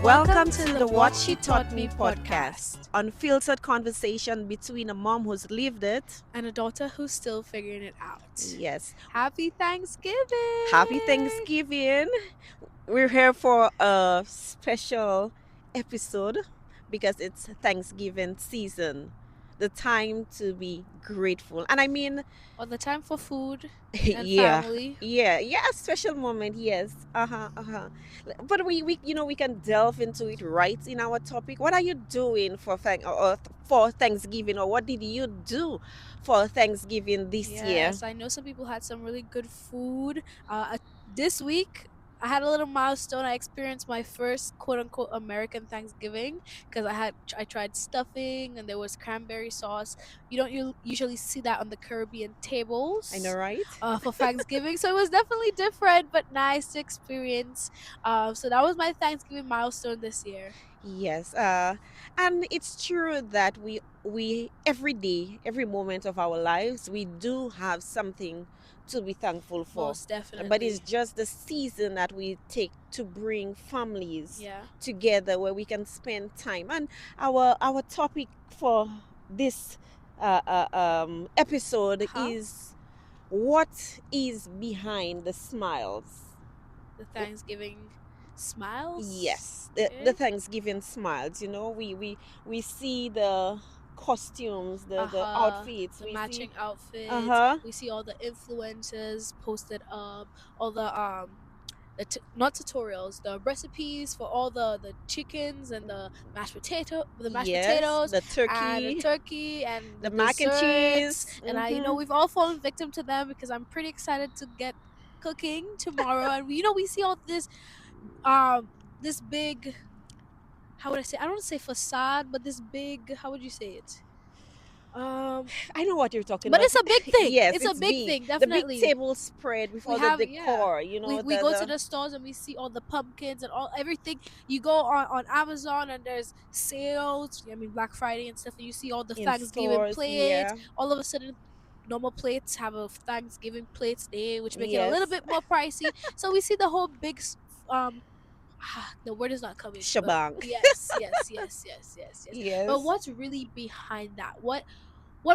Welcome to the What She Taught Me podcast. Unfiltered conversation between a mom who's lived it. And a daughter who's still figuring it out. Yes. Happy Thanksgiving! Happy Thanksgiving. We're here for a special episode because it's Thanksgiving season. The time to be grateful. And I mean, Or the time for food and yeah. family. Yeah, special moment, yes. But we can delve into it right in our topic. What are you doing for for Thanksgiving, or what did you do for Thanksgiving this year? Yes, I know some people had some really good food. This week, I had a little milestone. I experienced my first quote unquote American Thanksgiving because I tried stuffing and there was cranberry sauce. You don't usually see that on the Caribbean tables. I know, right? For Thanksgiving, so it was definitely different but nice to experience. So that was my Thanksgiving milestone this year. Yes, and it's true that we every day, every moment of our lives, we do have something to be thankful for. Most definitely. But it's just the season that we take to bring families Yeah. together where we can spend time. And our topic for this episode is what is behind the smiles. The Thanksgiving smiles. Yes, Okay. the Thanksgiving smiles. We see the costumes, the outfits, the we matching see, outfits. We see all the influencers posted up, all the not tutorials, the recipes for all the chickens and the mashed potatoes, the turkey and the mac and cheese. And we've all fallen victim to them because I'm pretty excited to get cooking tomorrow. And we see all this big, how would I say, I don't want to say facade, but this big, how would you say it? I know what you're talking but about. it's a big thing. Yes, it's a big thing, definitely. The big table spread with all the decor. We go to the stores and we see all the pumpkins and everything. You go on Amazon and there's sales. I mean, Black Friday and stuff. And you see all the Thanksgiving stores, plates. yeah. All of a sudden, normal plates have a Thanksgiving plates name, which make it a little bit more pricey. So we see the whole big the word is not coming. Shebang. Yes. Yes. But what's really behind that? What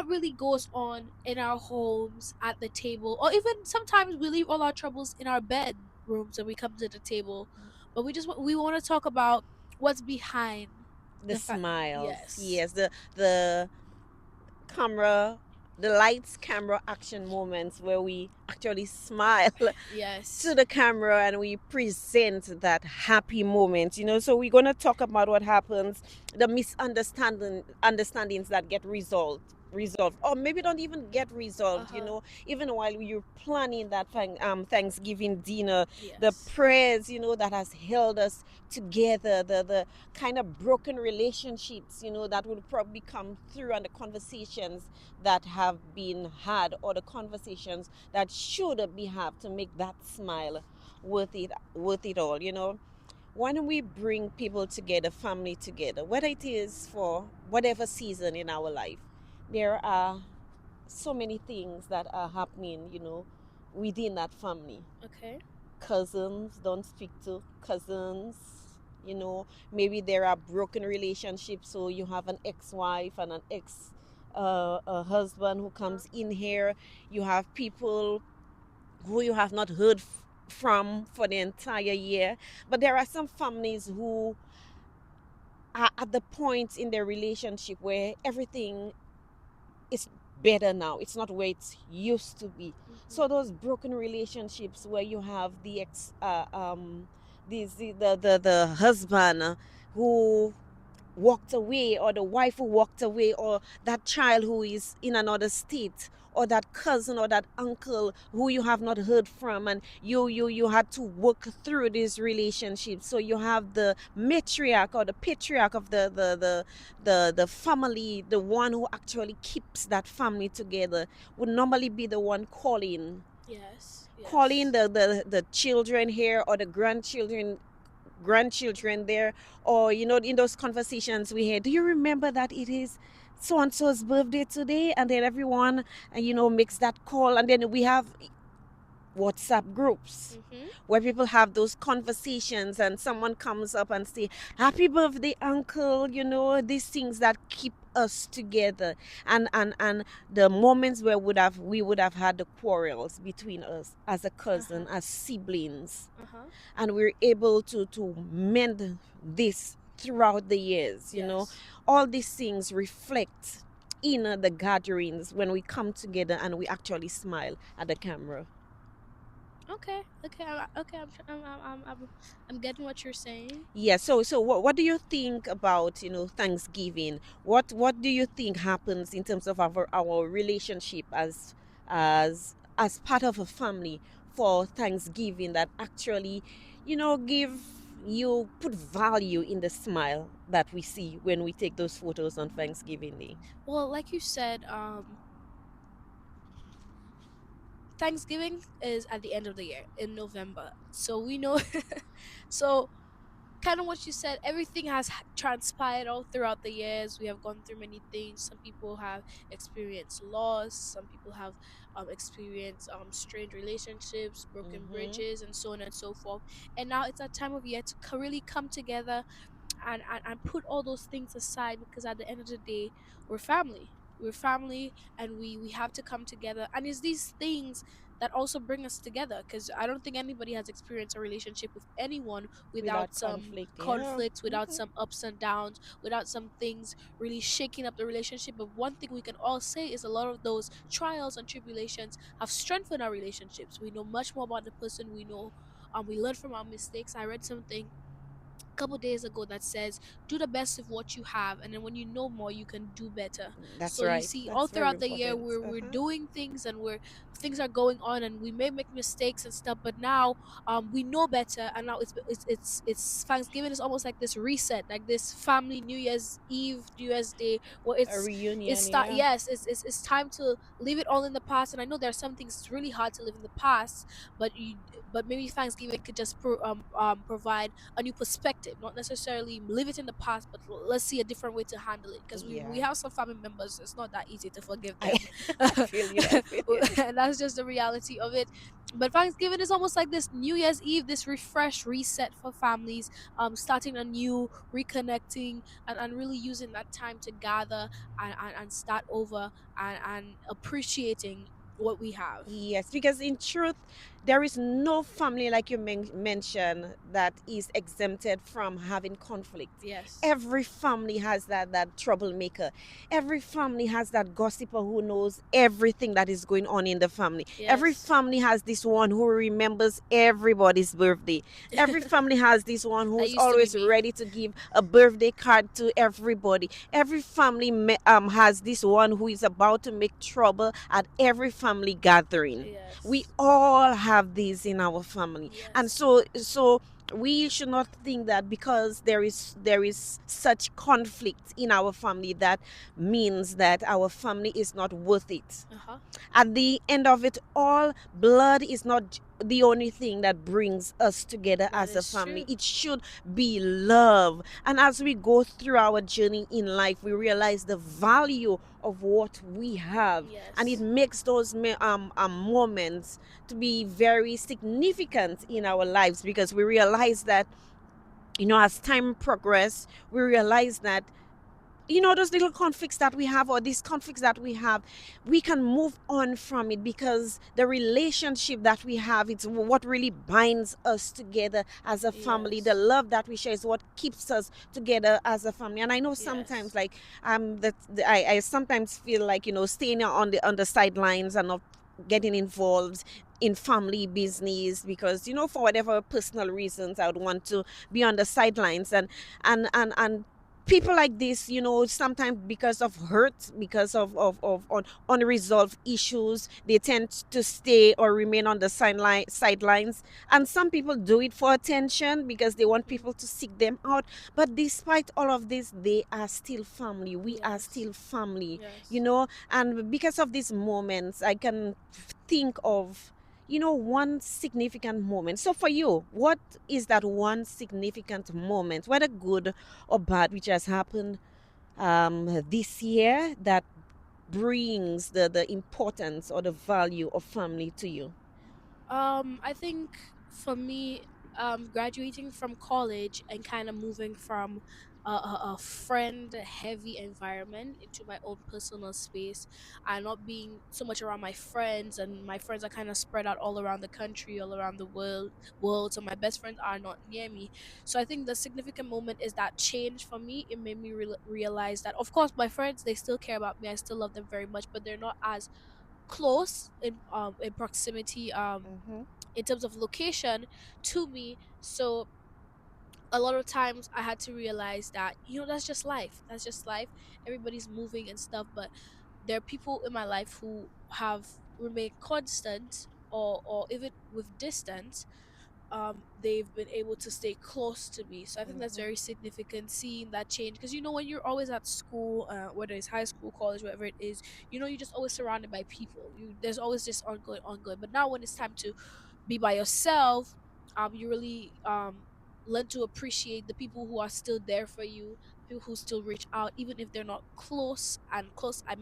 really goes on in our homes at the table, or even sometimes we leave all our troubles in our bedrooms and we come to the table, but we want to talk about what's behind the smiles. Yes. The camera, the lights, camera, action moments where we actually smile to the camera and we present that happy moment. So we're gonna talk about what happens, the understandings that get resolved, or maybe don't even get resolved. Even while you're planning that Thanksgiving dinner. The prayers that has held us together, the kind of broken relationships that will probably come through, and the conversations that have been had, or the conversations that should be had to make that smile worth it all. When we bring people together, family together, whether it is for whatever season in our life, there are so many things that are happening, within that family. Okay. Cousins don't speak to cousins. Maybe there are broken relationships. So you have an ex-wife and an husband who comes in here. You have people who you have not heard from for the entire year. But there are some families who are at the point in their relationship where everything is better now. It's not where it used to be. So those broken relationships where you have the husband who walked away, or the wife who walked away, or that child who is in another state, or that cousin or that uncle who you have not heard from, and you had to work through this relationship. So you have the matriarch or the patriarch of the family, the one who actually keeps that family together, would normally be the one calling calling the children here, or the grandchildren there, or in those conversations we had, do you remember that it is so and so's birthday today? And then everyone makes that call, and then we have WhatsApp groups where people have those conversations and someone comes up and say, happy birthday, uncle, these things that keep us together. And the moments where we would have had the quarrels between us as a cousin, as siblings. And we're able to mend this throughout the years. All these things reflect in the gatherings when we come together and we actually smile at the camera. Okay. I'm getting what you're saying. Yeah. So what do you think about Thanksgiving? What do you think happens in terms of our relationship as part of a family for Thanksgiving that actually give you put value in the smile that we see when we take those photos on Thanksgiving Day? Well, like you said, Thanksgiving is at the end of the year in November. So we know so kind of what you said, everything has transpired all throughout the years. We have gone through many things. Some people have experienced loss, some people have experienced strained relationships, broken bridges, and so on and so forth. And now it's that time of year to really come together and put all those things aside, because at the end of the day, we're family. We're family, and we have to come together. And it's these things that also bring us together, because I don't think anybody has experienced a relationship with anyone without Without some conflict, yeah. conflicts, without some ups and downs, without some things really shaking up the relationship. But one thing we can all say is a lot of those trials and tribulations have strengthened our relationships. We know much more about the person. We know, we learn from our mistakes. I read something couple days ago that says, do the best of what you have, and then when you know more, you can do better. That's So you right. see, all That's very throughout the year, important. we're doing things, and things are going on, and we may make mistakes and stuff, but now we know better. And now it's Thanksgiving is almost like this reset, like this family New Year's Eve, New Year's Day, where A it's reunion, start yeah. yes, it's time to leave it all in the past. And I know there are some things it's really hard to live in the past, but maybe Thanksgiving could just provide a new perspective, not necessarily live it in the past, but let's see a different way to handle it, because we Yeah. have some family members, it's not that easy to forgive I, them. I feel you. I feel you. And that's just the reality of it. But Thanksgiving is almost like this New Year's Eve, this refresh reset for families, starting anew, reconnecting, and really using that time to gather and start over, and appreciating what we have. Yes, because in truth, there is no family, like you mentioned, that is exempted from having conflict. Yes. Every family has that troublemaker. Every family has that gossiper who knows everything that is going on in the family. Every Yes. family has this one who remembers everybody's birthday. Every family has this one That who's used to be always me. ready to give a birthday card to everybody. Every family has this one who is about to make trouble at every family gathering. We Yes. all have these in our family. And Yes. so we should not think that because there is such conflict in our family, that means that our family is not worth it. Uh-huh. At the end of it all, blood is not the only thing that brings us together That as a is family. true. It should be love. And as we go through our journey in life, we realize the value of what we have, and it Yes. makes those moments to be very significant in our lives, because we realize that as time progresses, we realize that those little conflicts that we have, or these conflicts that we have, we can move on from it, because the relationship that we have, it's what really binds us together as a family. The Yes. love that we share is what keeps us together as a family. And I know sometimes, Yes. like, I sometimes feel like, staying on the sidelines and not getting involved in family business, because for whatever personal reasons, I would want to be on the sidelines. And people like this, sometimes because of hurt, because of unresolved issues, they tend to stay or remain on the sidelines. And some people do it for attention, because they want people to seek them out. But despite all of this, they are still family. We are Yes. still family. Yes. And because of these moments, I can think of one significant moment. So for you, what is that one significant moment, whether good or bad, which has happened this year, that brings the importance or the value of family to you? I think for me, graduating from college and kind of moving from a friend heavy environment into my own personal space, and not being so much around my friends, and my friends are kind of spread out all around the country, all around the world. So my best friends are not near me. So I think the significant moment is that change for me. It made me realize that, of course, my friends, they still care about me. I still love them very much, but they're not as close in proximity, Mm-hmm. in terms of location to me. So a lot of times I had to realize that, that's just life. That's just life. Everybody's moving and stuff, but there are people in my life who have remained constant, or even with distance, they've been able to stay close to me. So I think that's Mm-hmm. very significant, seeing that change, because when you're always at school, whether it's high school, college, whatever it is, you're just always surrounded by people. There's always this ongoing, but now when it's time to be by yourself, you really learn to appreciate the people who are still there for you, people who still reach out, even if they're not close. And close, I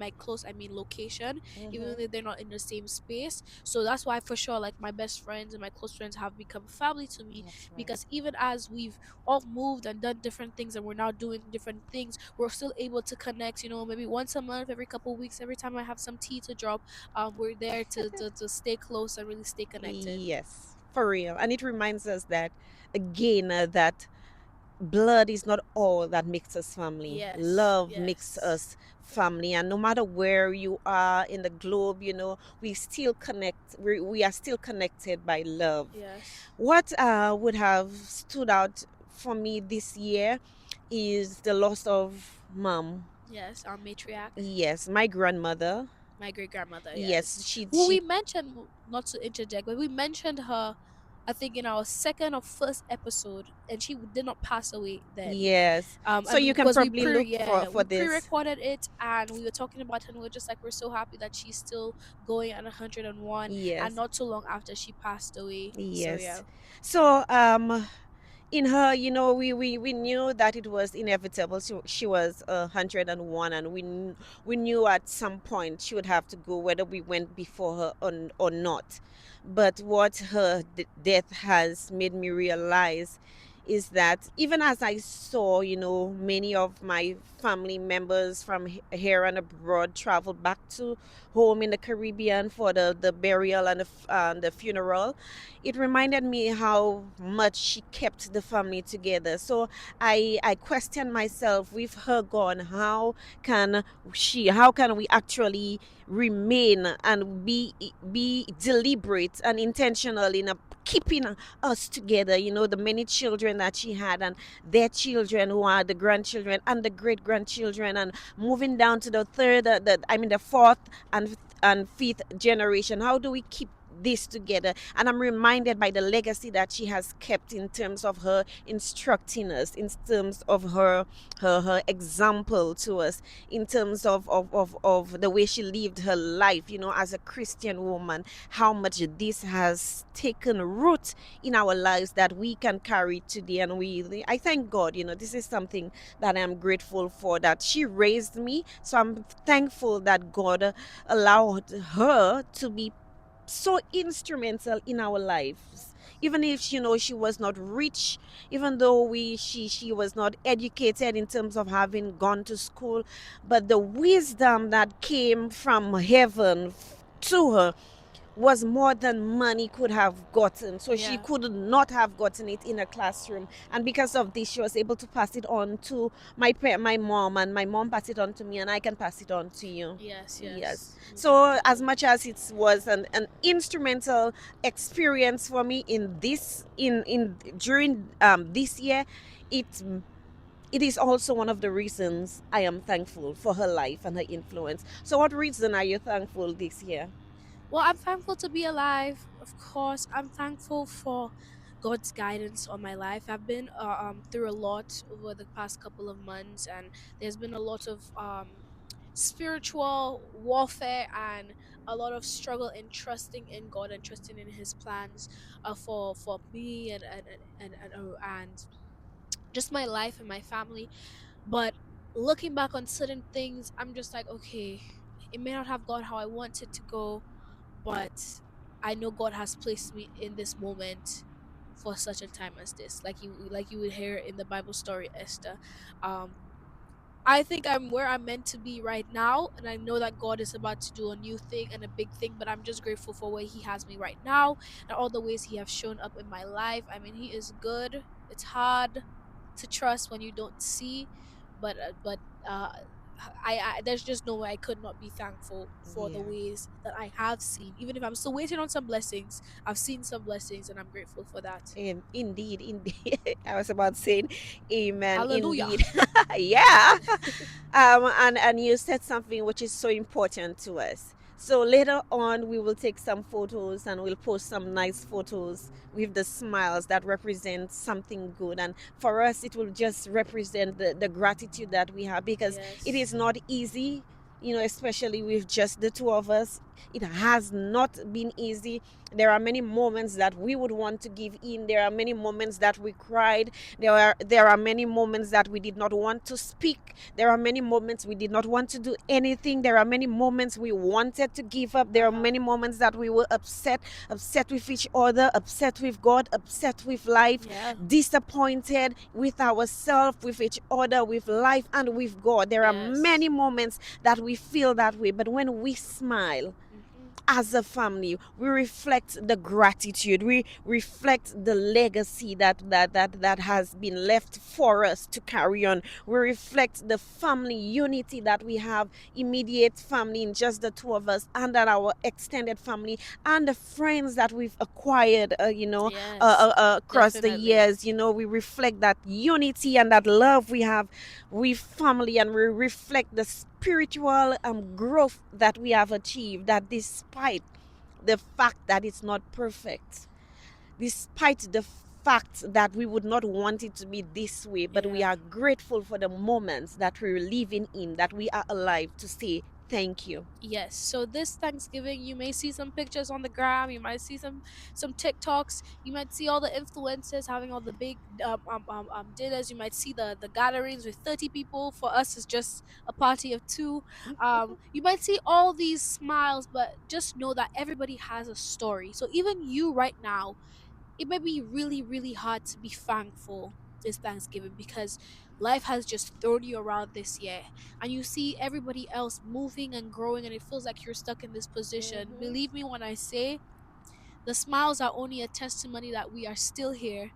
mean location, even Mm-hmm. if they're not in the same space. So that's why, for sure, like, my best friends and my close friends have become family to me, That's right. because even as we've all moved and done different things, and we're now doing different things, we're still able to connect, maybe once a month, every couple of weeks, every time I have some tea to drop. We're there to stay close and really stay connected. Yes, for real. And it reminds us that, again, that blood is not all that makes us family. Yes, Love makes yes, us family. And no matter where you are in the globe, we still connect. We are still connected by love. yes, What would have stood out for me this year is the loss of mom. yes. Our matriarch, Yes, my grandmother. my great grandmother, yes. Yes, she Who we she mentioned, not to interject, but we mentioned her, I think, in our second or first episode, and she did not pass away then. yes. So And you can because probably look for we this. pre-recorded it, and we were talking about her, and we were just like, we're so happy that she's still going at 101, and Yes. not too long after she passed away. So yeah, Yes. So in her, we knew that it was inevitable. She was 101, and we knew at some point she would have to go, whether we went before her or not. But what her death has made me realize is that, even as I saw, many of my family members from here and abroad travel back to home in the Caribbean for the burial and the funeral, it reminded me how much she kept the family together. So I questioned myself, with her gone, can how can we actually remain and be deliberate and intentional in keeping us together, the many children that she had, and their children, who are the grandchildren and the great grandchildren, and moving down to the third, the fourth and fifth generation. How do we keep this together? And I'm reminded by the legacy that she has kept, in terms of her instructing us, in terms of her example to us, in terms of the way she lived her life, as a Christian woman, how much this has taken root in our lives that we can carry today. And I thank God, this is something that I'm grateful for, that she raised me. So I'm thankful that God allowed her to be so instrumental in our lives, even if, she was not rich, even though she was not educated in terms of having gone to school, but the wisdom that came from heaven to her was more than money could have gotten. So she yeah, could not have gotten it in a classroom. And because of this, she was able to pass it on to my mom, and my mom passed it on to me, and I can pass it on to you. yes, Yes. yes. So as Definitely. much as it was an instrumental experience for me in this in during this year, it it is also one of the reasons I am thankful for her life and her influence. So what reason are you thankful this year? Well, I'm thankful to be alive. Of course, I'm thankful for God's guidance on my life. I've been through a lot over the past couple of months, and there's been a lot of spiritual warfare, and a lot of struggle in trusting in God and trusting in His plans for me, and just my life and my family. But looking back on certain things, I'm just like, okay, it may not have gone how I wanted to go, but I know God has placed me in this moment for such a time as this. Like you would hear in the Bible story Esther. Um I think I'm where I'm meant to be right now, and I know that God is about to do a new thing and a big thing, but I'm just grateful for where He has me right now and all the ways He has shown up in my life. I mean, He is good. It's hard to trust when you don't see, but there's just no way I could not be thankful for Yeah. the ways that I have seen. Even if I'm still waiting on some blessings, I've seen some blessings, and I'm grateful for that. Indeed, indeed. I was about saying, Amen. Hallelujah. Indeed, yeah. And you said something which is so important to us. So later on, we will take some photos and we'll post some nice photos with the smiles that represent something good. And for us, it will just represent the gratitude that we have, because it Yes. is not easy, especially with just the two of us. It has not been easy. There are many moments that we would want to give in. There are many moments that we cried. There are many moments that we did not want to speak. There are many moments we did not want to do anything. There are many moments we wanted to give up. There are Uh-huh. many moments that we were upset with each other, upset with God, upset with life, Yeah. disappointed with ourselves, with each other, with life, and with God. There are Yes. many moments that we feel that way. But when we smile, Mm-hmm. as a family, we reflect the gratitude, we reflect the legacy that has been left for us to carry on. We reflect the family unity that we have, immediate family in just the two of us, and that our extended family, and the friends that we've acquired, Yes. across the Definitely. years. We reflect that unity and that love we have with family, and we reflect the spiritual growth that we have achieved, that despite the fact that it's not perfect, despite the fact that we would not want it to be this way, but we Yeah. are grateful for the moments that we're living in, that we are alive to say thank you. Yes. So this Thanksgiving, you may see some pictures on the gram. You might see some TikToks. You might see all the influencers having all the big dinners. You might see the gatherings with 30 people. For us, it's just a party of two. You might see all these smiles, but just know that everybody has a story. So even you right now, it may be really, really hard to be thankful this Thanksgiving because life has just thrown you around this year and you see everybody else moving and growing and it feels like you're stuck in this position. Mm-hmm. Believe me when I say the smiles are only a testimony that we are still here.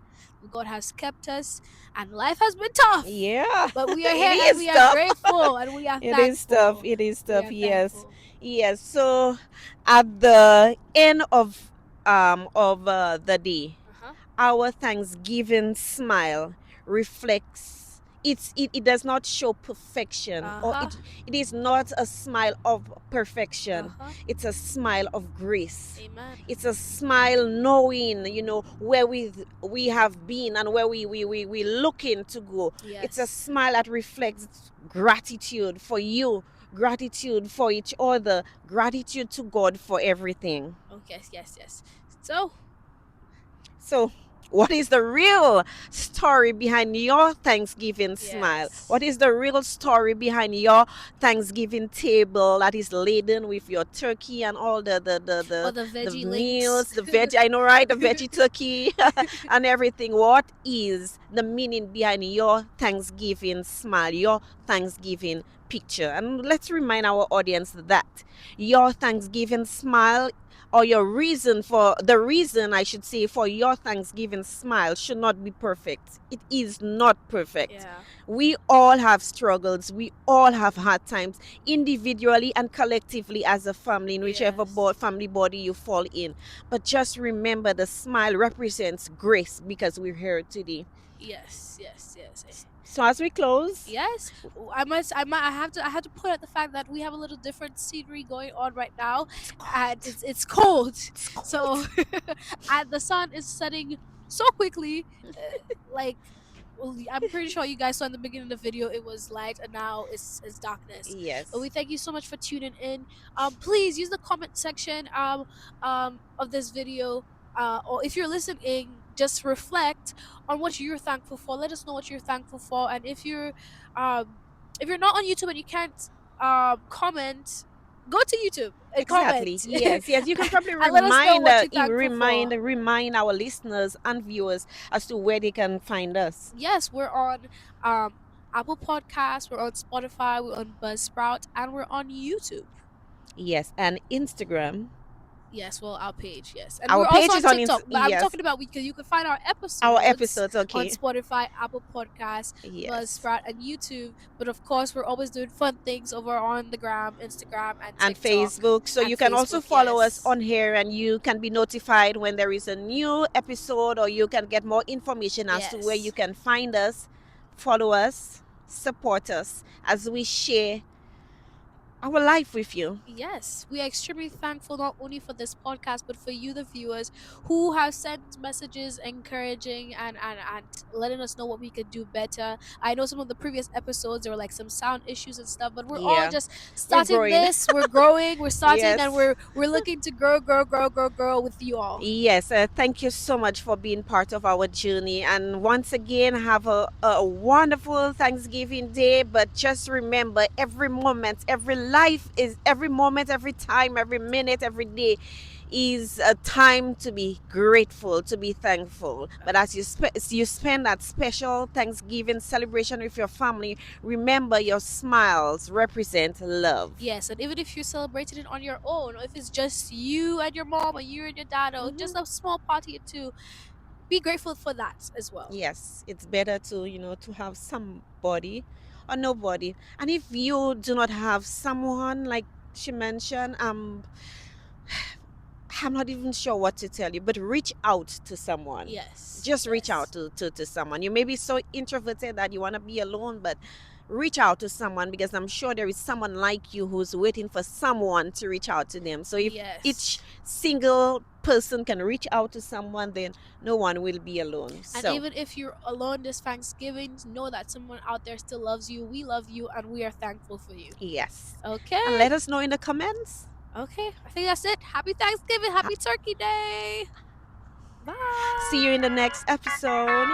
God has kept us and life has been tough. Yeah, But we are it here and is we are tough. grateful and we are It is tough. thankful. It is We tough. are Yes, thankful. yes. So, at the end of the day, Uh-huh. our Thanksgiving smile reflects, it does not show perfection, or Uh-huh. it is not a smile of perfection. Uh-huh. It's a smile of grace. Amen. It's a smile knowing, where we have been and where we looking to go. It's a Yes. smile that reflects gratitude for you, gratitude for each other, gratitude to God for everything. Okay, yes, yes, yes. So, So, what is the real story behind your Thanksgiving smile? What yes. is the real story behind your Thanksgiving table that is laden with your turkey and all Or the the veggie links. meals, the veggie, I know, right? The veggie turkey and everything. What is the meaning behind your Thanksgiving smile, your Thanksgiving picture? And let's remind our audience that your Thanksgiving smile, or the reason, I should say, for your Thanksgiving smile should not be perfect. It is not perfect. Yeah. We all have struggles. We all have hard times, individually and collectively as a family, in whichever Yes. family body you fall in. But just remember, the smile represents grace, because we're here today. Yes. Yes. Yes. So as we close, Yes. I have to point out the fact that we have a little different scenery going on right now, it's and cold. it's cold. It's So, cold. and the sun is setting so quickly, like. Well, I'm pretty sure you guys saw in the beginning of the video it was light and now it's darkness. But Yes. we thank you so much for tuning in. Please use the comment section of this video. Or if you're listening, just reflect on what you're thankful for. Let us know what you're thankful for. And um if you're not on YouTube and you can't comment, go to YouTube and Exactly. comment. Yes, yes. You can probably And let us know remind, what you're thankful for. remind our listeners and viewers as to where they can find us. Yes, we're on um Apple Podcasts, we're on Spotify, we're on Buzzsprout, and we're on YouTube. Yes, and Instagram. Yes, well, our page, yes, and Our we're also page on is on TikTok. But I'm yes. talking about you can find our Our episodes episodes, on okay. Spotify, Apple Podcasts, Yes. Buzzsprout, and YouTube. But of course, we're always doing fun things over on the gram, Instagram, and And TikTok, Facebook. So and you can also Facebook. follow us Yes, on here and you can be notified when there is a new episode, or you can get more information as to where you yes. can find us, follow us, support us as we share our life with you. Yes, we are extremely thankful not only for this podcast, but for you, the viewers, who have sent messages encouraging and letting us know what we could do better. I know some of the previous episodes, there were like some sound issues and stuff, but we're all Yeah, just we're starting growing. this. We're growing, we're starting, and Yes. we're looking to grow with you all. Yes, thank you so much for being part of our journey. And once again, have a wonderful Thanksgiving Day. But just remember, every moment, every moment, every time, every minute, every day is a time to be grateful, to be thankful. But as you spend that special Thanksgiving celebration with your family, remember your smiles represent love. Yes, and even if you're celebrating it on your own, or if it's just you and your mom, or you and your dad, or Mhm. just a small party or two, be grateful for that as well. Yes, it's better to, to have somebody or nobody. And if you do not have someone, like she mentioned, I'm not even sure what to tell you, but reach out to someone. Yes, Just reach out yes. to someone. You may be so introverted that you want to be alone, but reach out to someone, because I'm sure there is someone like you who's waiting for someone to reach out to them. So if each Yes. single person can reach out to someone, then no one will be alone. And So, even if you're alone this Thanksgiving, know that someone out there still loves you. We love you and we are thankful for you. yes. And let Okay. us know in the comments. Okay. I think that's it. Happy Thanksgiving. Happy Turkey Day. Bye. See you in the next episode.